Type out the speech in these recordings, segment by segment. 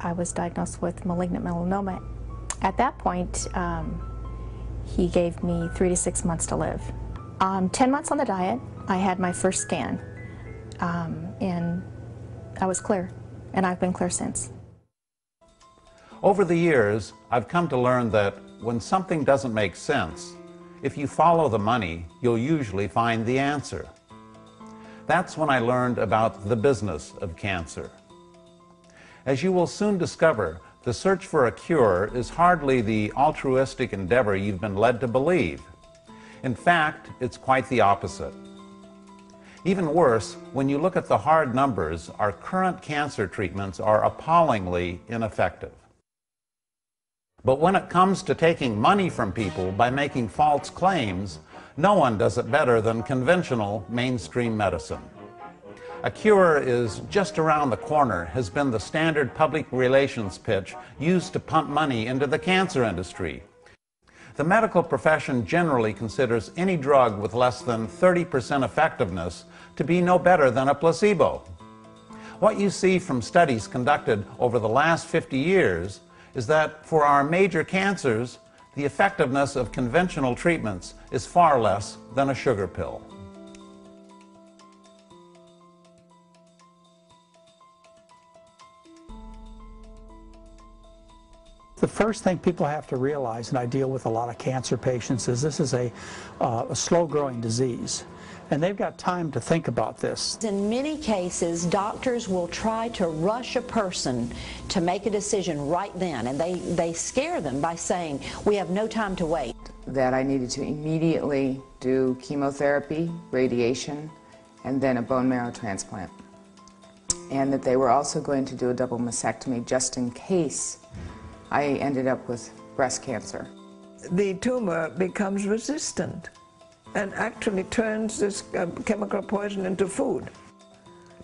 I was diagnosed with malignant melanoma. At that point, he gave me 3 to 6 months to live. 10 months on the diet, I had my first scan, and I was clear, and I've been clear since. Over the years, I've come to learn that when something doesn't make sense, if you follow the money, you'll usually find the answer. That's when I learned about the business of cancer. As you will soon discover, the search for a cure is hardly the altruistic endeavor you've been led to believe. In fact, it's quite the opposite. Even worse, when you look at the hard numbers, our current cancer treatments are appallingly ineffective. But when it comes to taking money from people by making false claims, no one does it better than conventional mainstream medicine. A cure is just around the corner has been the standard public relations pitch used to pump money into the cancer industry. The medical profession generally considers any drug with less than 30% effectiveness to be no better than a placebo. What you see from studies conducted over the last 50 years is that for our major cancers, the effectiveness of conventional treatments is far less than a sugar pill. The first thing people have to realize, and I deal with a lot of cancer patients, is this is a slow-growing disease. And they've got time to think about this. In many cases, doctors will try to rush a person to make a decision right then, and they scare them by saying, we have no time to wait. That I needed to immediately do chemotherapy, radiation, and then a bone marrow transplant. And that they were also going to do a double mastectomy just in case I ended up with breast cancer. The tumor becomes resistant and actually turns this chemical poison into food.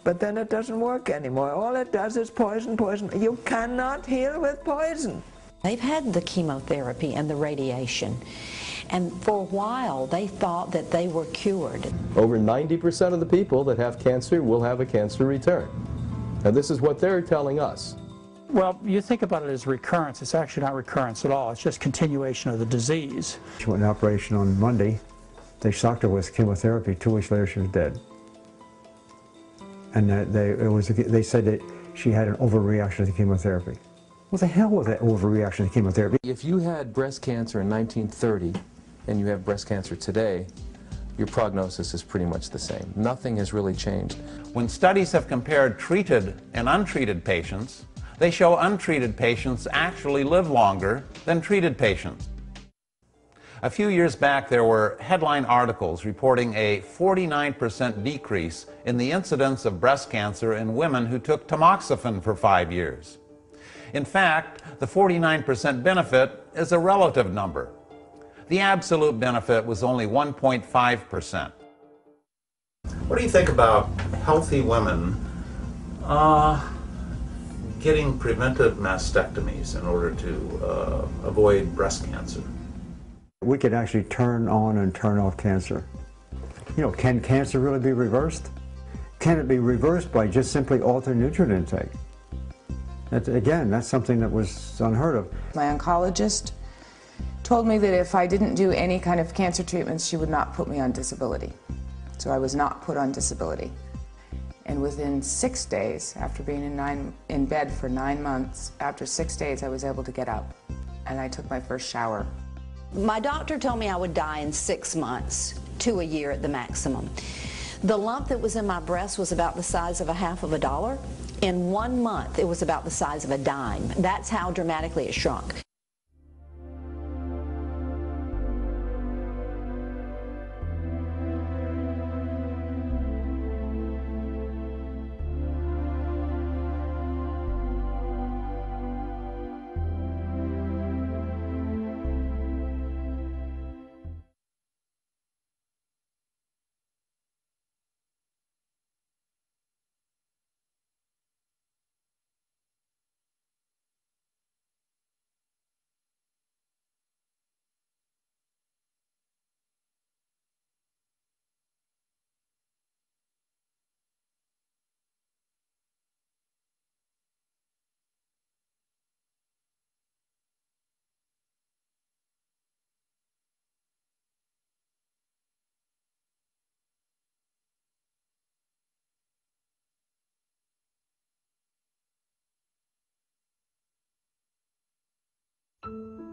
But then it doesn't work anymore. All it does is poison, poison. You cannot heal with poison. They've had the chemotherapy and the radiation, and for a while they thought that they were cured. Over 90% of the people that have cancer will have a cancer return. And this is what they're telling us. Well, you think about it as recurrence. It's actually not recurrence at all. It's just continuation of the disease. She went in operation on Monday. They shocked her with chemotherapy. 2 weeks later, she was dead. And they said that she had an overreaction to the chemotherapy. What the hell was that overreaction to chemotherapy? If you had breast cancer in 1930 and you have breast cancer today, your prognosis is pretty much the same. Nothing has really changed. When studies have compared treated and untreated patients, they show untreated patients actually live longer than treated patients. A few years back, there were headline articles reporting a 49% decrease in the incidence of breast cancer in women who took tamoxifen for 5 years. In fact, the 49% benefit is a relative number. The absolute benefit was only 1.5%. What do you think about healthy women getting preventive mastectomies in order to avoid breast cancer? We could actually turn on and turn off cancer. You know, can cancer really be reversed? Can it be reversed by just simply altering nutrient intake? Again, that's something that was unheard of. My oncologist told me that if I didn't do any kind of cancer treatments, she would not put me on disability. So I was not put on disability. And within 6 days, after being in bed for 9 months, after 6 days I was able to get up. And I took my first shower. My doctor told me I would die in 6 months to a year at the maximum. The lump that was in my breast was about the size of $0.50. In 1 month, it was about the size of a dime. That's how dramatically it shrunk. you.